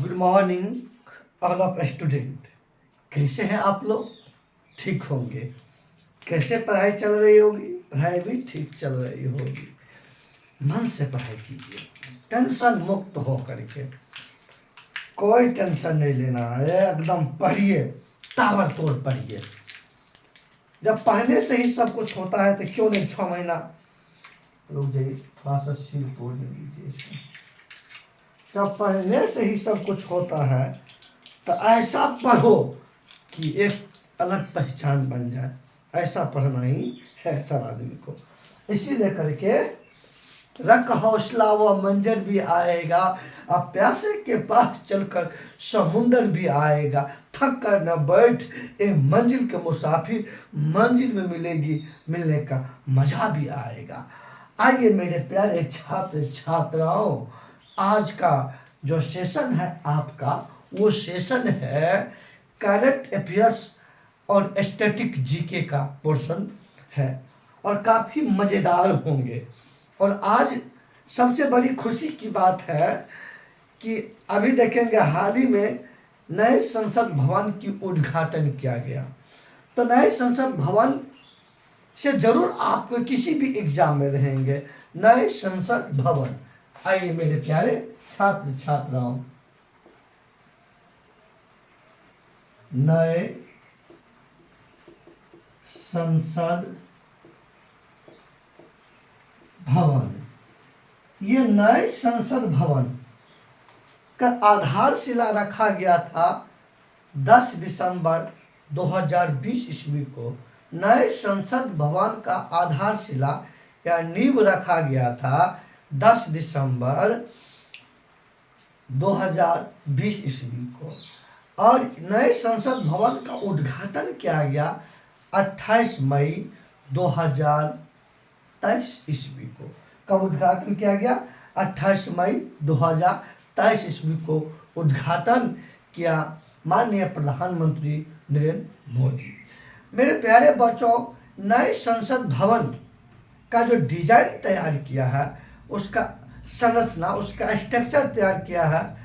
Good morning all of student. कैसे हैं आप लोग? ठीक होंगे। कैसे पढ़ाई चल रही होगी? पढ़ाई भी ठीक चल रही होगी। मन से पढ़ाई कीजिए, टेंशन मुक्त हो करके। कोई टेंशन नहीं लेना है, एकदम पढ़िए, ताबड़तोड़ पढ़िए। जब पढ़ने से ही सब कुछ होता है तो क्यों नहीं 6 महीना। रुक जाइए, थोड़ा सा सील तोड़ने दीजिए इसमें। जब पढ़ने से ही सब कुछ होता है तो ऐसा पढ़ो कि एक अलग पहचान बन जाए। ऐसा पढ़ना ही है सब आदमी को। इसी लेकर के रख हौसला व मंजर भी आएगा, अब प्यासे के पास चलकर समुंदर भी आएगा। थक कर न बैठ ए मंजिल के मुसाफिर, मंजिल में मिलेगी, मिलने का मजा भी आएगा। आइए मेरे प्यारे छात्र छात्राओं, आज का जो सेशन है आपका, वो सेशन है करंट अफेयर्स और स्टैटिक जीके का पोर्शन है और काफ़ी मज़ेदार होंगे। और आज सबसे बड़ी खुशी की बात है कि अभी देखेंगे हाल ही में नए संसद भवन की उद्घाटन किया गया। तो नए संसद भवन से जरूर आपको किसी भी एग्जाम में रहेंगे नए संसद भवन। आइए मेरे प्यारे छात्र छात्राओं, नए संसद भवन, ये नए संसद भवन का आधारशिला रखा गया था 10 दिसंबर 2020 ईस्वी को। नए संसद भवन का आधारशिला या नींव रखा गया था 10 दिसंबर 2020 ईस्वी को और नए संसद भवन का उद्घाटन किया गया 28 मई 2023 ईस्वी को। कब उद्घाटन किया गया? 28 मई 2023 ईस्वी को उद्घाटन किया माननीय प्रधानमंत्री नरेंद्र मोदी। मेरे प्यारे बच्चों, नए संसद भवन का जो डिजाइन तैयार किया है, उसका संरचना, उसका स्ट्रक्चर तैयार किया है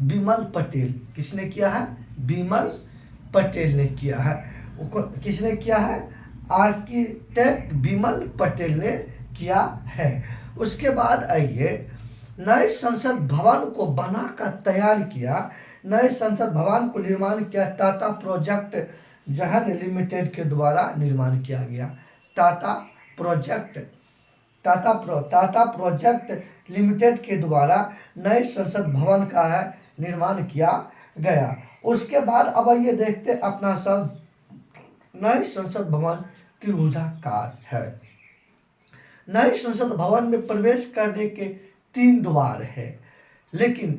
बिमल पटेल। किसने किया है? बिमल पटेल ने किया है। किसने किया है? आर्किटेक्ट बिमल पटेल ने किया है। उसके बाद आइए, नए संसद भवन को बनाकर तैयार किया, नए संसद भवन को निर्माण किया टाटा प्रोजेक्ट जहान लिमिटेड के द्वारा निर्माण किया गया। टाटा प्रोजेक्ट लिमिटेड के द्वारा नए संसद भवन का है निर्माण किया गया। उसके बाद अब ये देखते अपना सब नए संसद भवन त्रिभुजाकार है। नए संसद भवन में प्रवेश करने के 3 द्वार है, लेकिन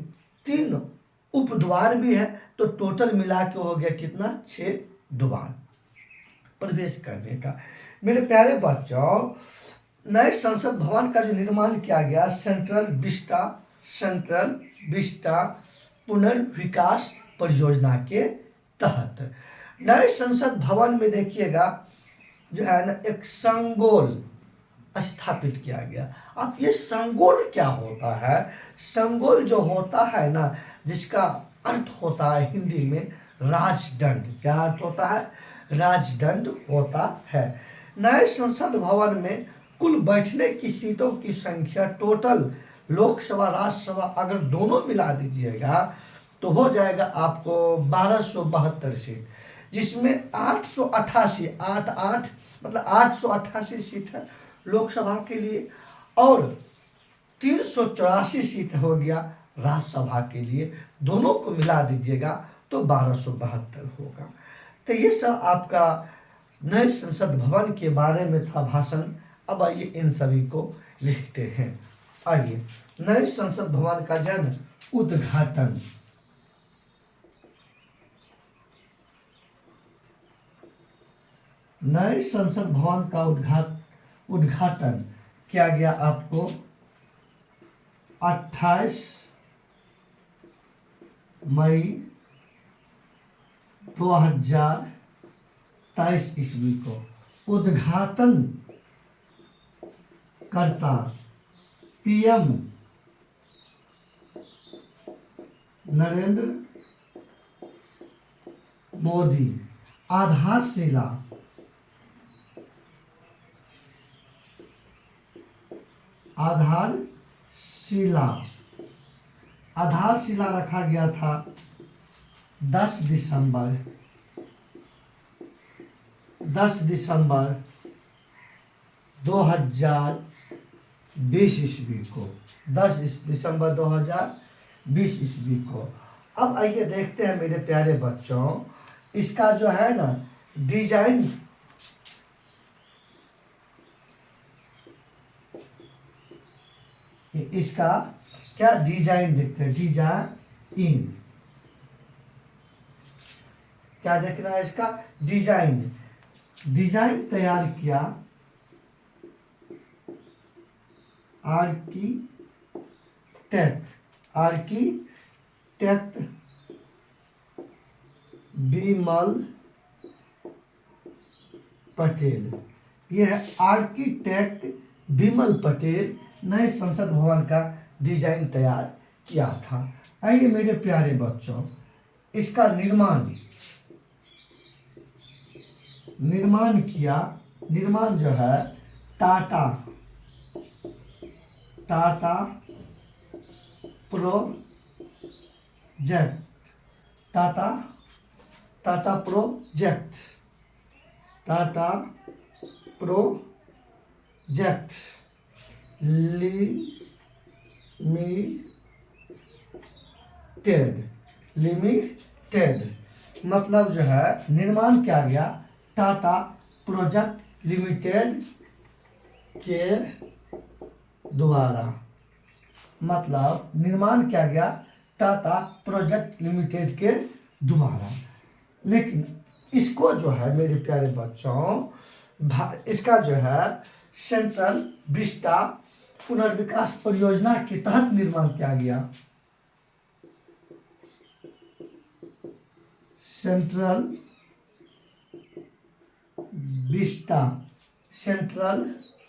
3 उपद्वार भी है, तो टोटल मिला के हो गया कितना? 6 द्वार प्रवेश करने का। मेरे प्यारे बच्चों, नए संसद भवन का जो निर्माण किया गया सेंट्रल विस्टा पुनर्विकास परियोजना के तहत। नए संसद भवन में देखिएगा जो है ना, एक संगोल स्थापित किया गया। अब ये संगोल क्या होता है? संगोल जो होता है ना, जिसका अर्थ होता है हिंदी में राजदंड। क्या अर्थ होता है? राजदंड होता है। नए संसद भवन में कुल बैठने की सीटों की संख्या टोटल लोकसभा राज्यसभा अगर दोनों मिला दीजिएगा तो हो जाएगा आपको 1272 सीट, जिसमें 888 मतलब 888 सीट है लोकसभा के लिए और 384 सीट हो गया राज्यसभा के लिए। दोनों को मिला दीजिएगा तो 1272 होगा। तो ये सब आपका नए संसद भवन के बारे में था भाषण। अब आइए इन सभी को लिखते हैं। आइए, नए संसद भवन का जन उद्घाटन। नए संसद भवन का उद्घाटन किया गया आपको 28 मई 2023 ईस्वी को। उद्घाटन करता पीएम नरेंद्र मोदी आधारशिला आधारशिला रखा गया था 10 दिसंबर 2020 ईस्वी को, 10 दिसंबर 2020 ईस्वी को। अब आइए देखते हैं मेरे प्यारे बच्चों, इसका जो है ना डिजाइन, इसका क्या डिजाइन देखते हैं। डिजाइन क्या देखना है, इसका डिजाइन तैयार किया आर्किटेक्ट विमल पटेल। यह है आर्किटेक्ट विमल पटेल, नए संसद भवन का डिजाइन तैयार किया था। आइए मेरे प्यारे बच्चों, इसका निर्माण किया, निर्माण जो है टाटा प्रोजेक्ट लिमिटेड, मतलब जो है निर्माण किया गया टाटा प्रोजेक्ट लिमिटेड के द्वारा, मतलब निर्माण किया गया टाटा प्रोजेक्ट लिमिटेड के द्वारा। लेकिन इसको जो है मेरे प्यारे बच्चों, इसका जो है सेंट्रल विस्टा पुनर्विकास परियोजना के तहत निर्माण किया गया। सेंट्रल विस्टा पुनर्विकास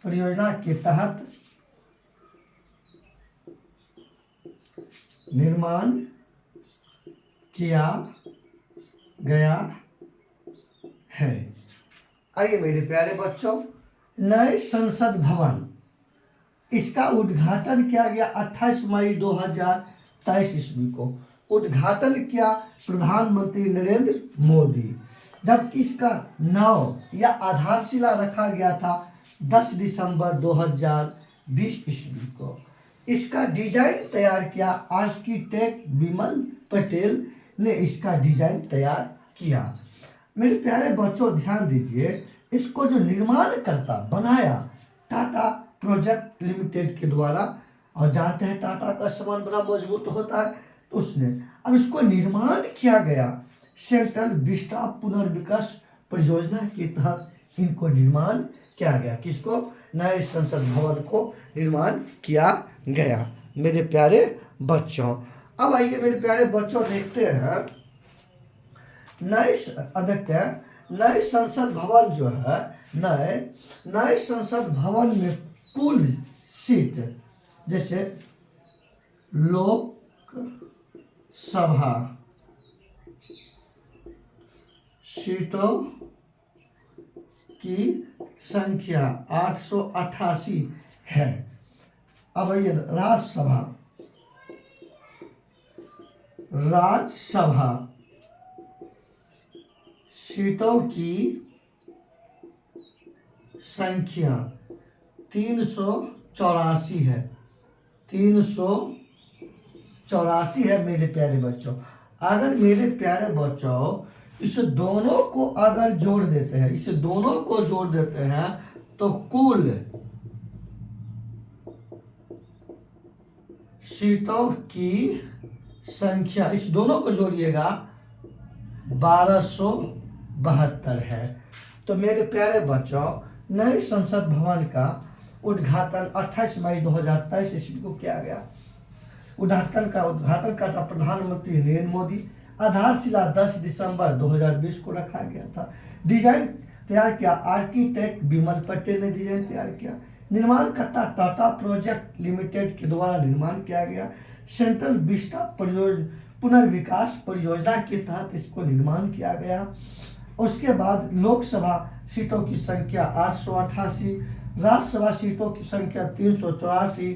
परियोजना के तहत निर्माण किया गया है। आइए मेरे प्यारे बच्चों, नए संसद भवन, इसका उद्घाटन किया गया 28 मई 2023 ईस्वी को। उद्घाटन किया प्रधानमंत्री नरेंद्र मोदी, जबकि इसका नाव या आधारशिला रखा गया था 10 दिसंबर 2020 ईस्वी को। इसका डिजाइन तैयार किया आर्किटेक्ट विमल पटेल ने, इसका डिजाइन तैयार किया। मेरे प्यारे बच्चों ध्यान दीजिए, इसको जो निर्माण करता बनाया टाटा प्रोजेक्ट लिमिटेड के द्वारा, और जानते हैं टाटा का सामान बड़ा मजबूत होता है, तो उसने अब इसको निर्माण किया गया सेंट्रल विस्टा पुनर्विकास परियोजना के तहत इनको निर्माण किया गया। किसको? नए संसद भवन को निर्माण किया गया मेरे प्यारे बच्चों। अब आइए मेरे प्यारे बच्चों देखते हैं नए संसद भवन जो है, नए संसद भवन में कुल सीट, जैसे लोकसभा सीटों की संख्या 888 है। अब ये राज्यसभा सीटों की संख्या 384 है। 384 है मेरे प्यारे बच्चों। अगर मेरे प्यारे बच्चों इस दोनों को अगर जोड़ देते हैं, तो कुल सीटों की संख्या, इस दोनों को जोड़िएगा, 1272 है। तो मेरे प्यारे बच्चों, नए संसद भवन का उद्घाटन 28 मई 2023 ईस्वी को किया गया। उद्घाटन का था प्रधानमंत्री नरेंद्र मोदी। आधारशिला 10 दिसंबर 2020 को रखा गया था। डिजाइन तैयार किया आर्किटेक्ट विमल पटेल ने डिजाइन तैयार किया। निर्माणकर्ता टाटा प्रोजेक्ट लिमिटेड के द्वारा निर्माण किया गया। सेंट्रल विस्टा पुनर्विकास परियोजना के तहत इसको निर्माण किया गया। उसके बाद लोकसभा सीटों की संख्या 888, राज्यसभा सीटों की संख्या 384,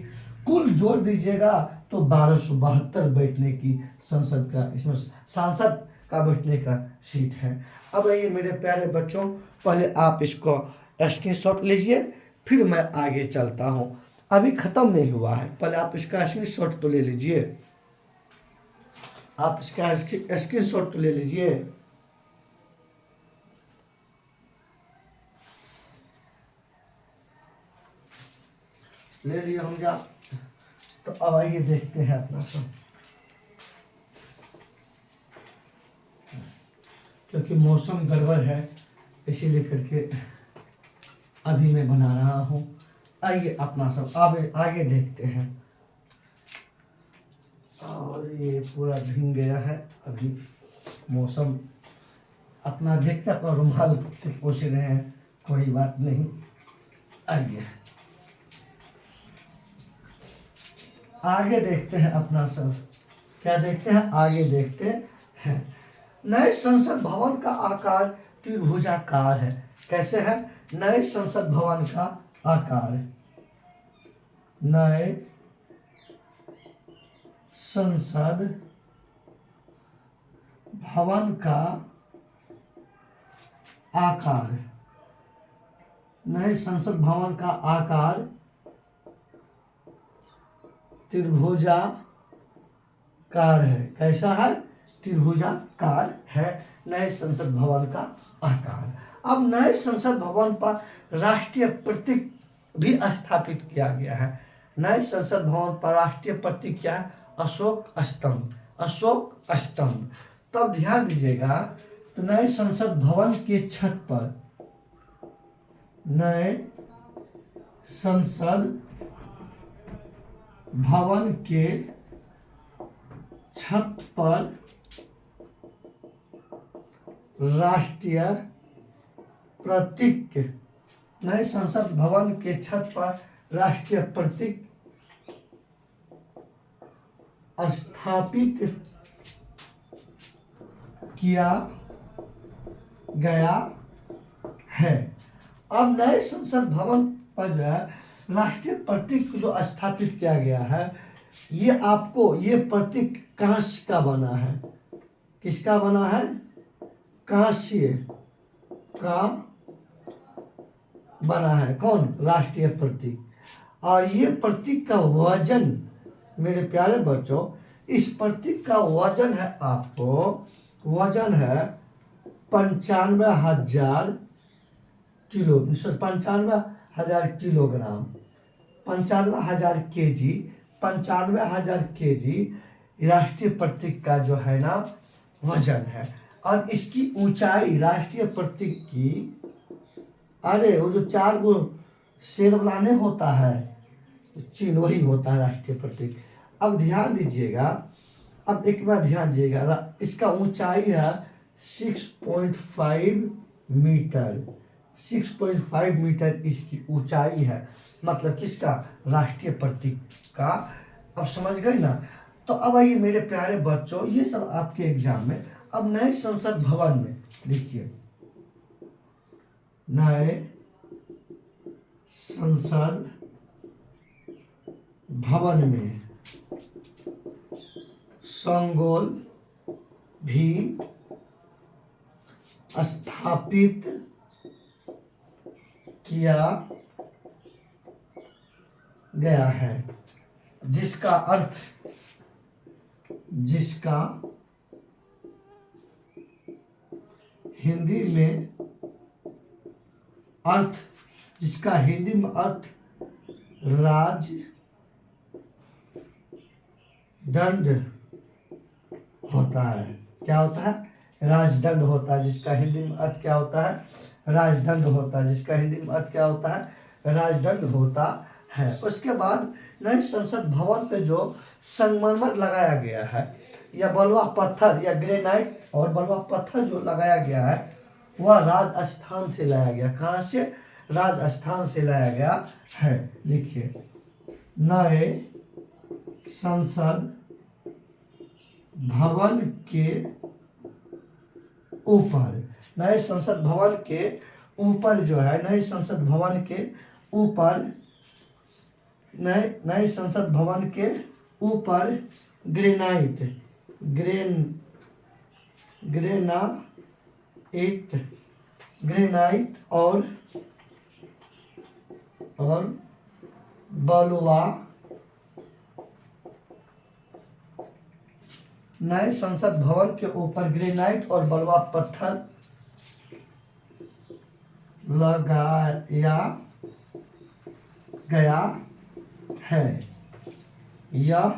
कुल जोड़ दीजिएगा तो 1272 बैठने की संसद का, इसमें सांसद का बैठने का सीट है। अब ये मेरे प्यारे बच्चों, पहले आप इसको स्क्रीनशॉट लीजिए, फिर मैं आगे चलता हूँ। अभी खत्म नहीं हुआ है, पहले आप इसका स्क्रीनशॉट तो ले लीजिए। आप इसका स्क्रीनशॉट तो ले लीजिए। ले लिए होंगे आप, तो अब आइए देखते हैं अपना सब, क्योंकि मौसम गड़बड़ है इसीलिए करके अभी मैं बना रहा हूँ। आइए अपना सब आगे देखते हैं। और ये पूरा भीग गया है अभी मौसम। अपना देखते, अपना रुमाल से पोंछ रहे हैं, कोई बात नहीं। आइए आगे देखते हैं अपना सब, क्या देखते हैं, आगे देखते हैं। नए संसद भवन का आकार त्रिभुजाकार है। कैसे है? नए संसद भवन का आकार, नए संसद भवन का आकार, नए संसद भवन का आकार त्रिभुजाकार है। कैसा है? त्रिभुजाकार है नए संसद भवन का आकार। अब नए संसद भवन पर राष्ट्रीय प्रतीक भी स्थापित किया गया है। नए संसद भवन पर राष्ट्रीय प्रतीक क्या है? अशोक स्तंभ, अशोक स्तंभ। तब ध्यान दीजिएगा, तो नए संसद भवन के छत पर, नए संसद भवन के छत पर राष्ट्रीय प्रतीक, नए संसद भवन के छत पर राष्ट्रीय प्रतीक स्थापित किया गया है। अब नए संसद भवन पर जो है राष्ट्रीय प्रतीक जो स्थापित किया गया है, ये आपको, ये प्रतीक कांस्य का बना है। किसका बना है? कांस्य का बना है। कौन? राष्ट्रीय प्रतीक। और ये प्रतीक का वजन, मेरे प्यारे बच्चों, इस प्रतीक का वजन है, आपको वजन है 95,000 किलो, 95,000 किलोग्राम, 95,000 केजी, 95,000 केजी राष्ट्रीय प्रतीक का जो है ना वजन है। और इसकी ऊंचाई राष्ट्रीय प्रतीक की, अरे वो जो 4 गो शेर लाने होता है चिन्ह, वही होता है राष्ट्रीय प्रतीक। अब ध्यान दीजिएगा, अब एक बार ध्यान दीजिएगा, इसका ऊंचाई है 6.5 मीटर, 6.5 मीटर इसकी ऊंचाई है। मतलब किसका? राष्ट्रीय प्रतीक का। अब समझ गए ना? तो अब आइए मेरे प्यारे बच्चों, ये सब आपके एग्जाम में। अब नए संसद भवन में देखिए, नए संसद भवन में संगोल भी स्थापित किया गया है, जिसका हिंदी में अर्थ राजदंड होता है। क्या होता है? राजदंड होता है, जिसका हिंदी में अर्थ क्या होता है? राजदंड होता है, जिसका हिंदी में अर्थ क्या होता है? राजदंड होता है। उसके बाद नए संसद भवन पे जो संगमरमर लगाया गया है या बलुआ पत्थर या ग्रेनाइट और बलुआ पत्थर जो लगाया गया है वह राजस्थान से लाया गया। कहाँ से? राजस्थान से लाया गया है। देखिए, नए संसद भवन के ऊपर, नए संसद भवन के ऊपर जो है, नए संसद भवन के ऊपर, नए संसद भवन के ऊपर ग्रेनाइट और बलुआ, नए संसद भवन के ऊपर ग्रेनाइट और बलुआ पत्थर लगाया गया है। यह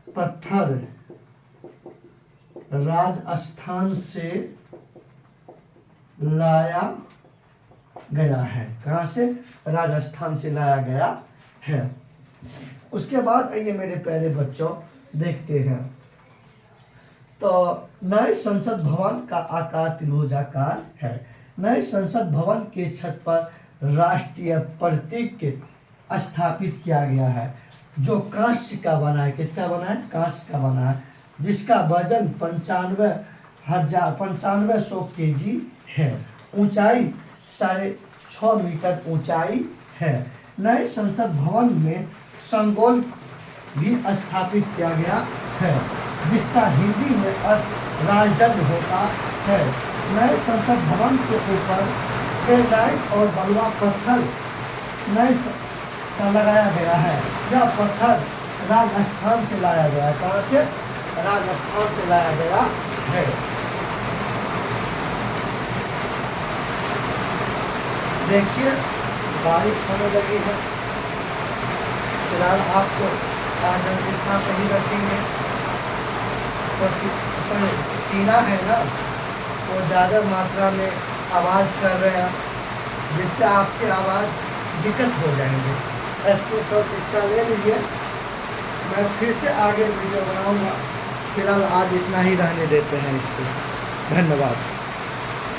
पत्थर राजस्थान से लाया गया है। कहाँ से? राजस्थान से लाया गया है। उसके बाद आइए मेरे प्यारे बच्चों, देखते हैं। तो नए संसद भवन का आकार त्रिभुजाकार है। नए संसद भवन के छत पर राष्ट्रीय प्रतीक स्थापित किया गया है जो कांस्य का बना है। किसका बना है? कांस्य का बना है, जिसका वजन 9500 kg है। ऊंचाई 6.5 मीटर ऊंचाई है। नए संसद भवन में संगोल भी स्थापित किया गया है, जिसका हिंदी में अर्थ राजदंड होता है। नए संसद भवन के ऊपर ग्रेनाइट और बलुआ पत्थर का लगाया गया है। यह पत्थर राजस्थान से लाया गया है। कहाँ से? राजस्थान से लाया गया है। देखिए, बारिश होने लगी है। फिलहाल आपको आज हम इतना सही रखेंगे। तो टीना है ना, वो ज़्यादा मात्रा में आवाज़ कर रहे हैं, जिससे आपकी आवाज़ दिक्कत हो जाएंगे। स्क्रीनशॉट इसका ले लीजिए। मैं फिर से आगे वीडियो बनाऊंगा। फिलहाल आज इतना ही रहने देते हैं इसको। धन्यवाद।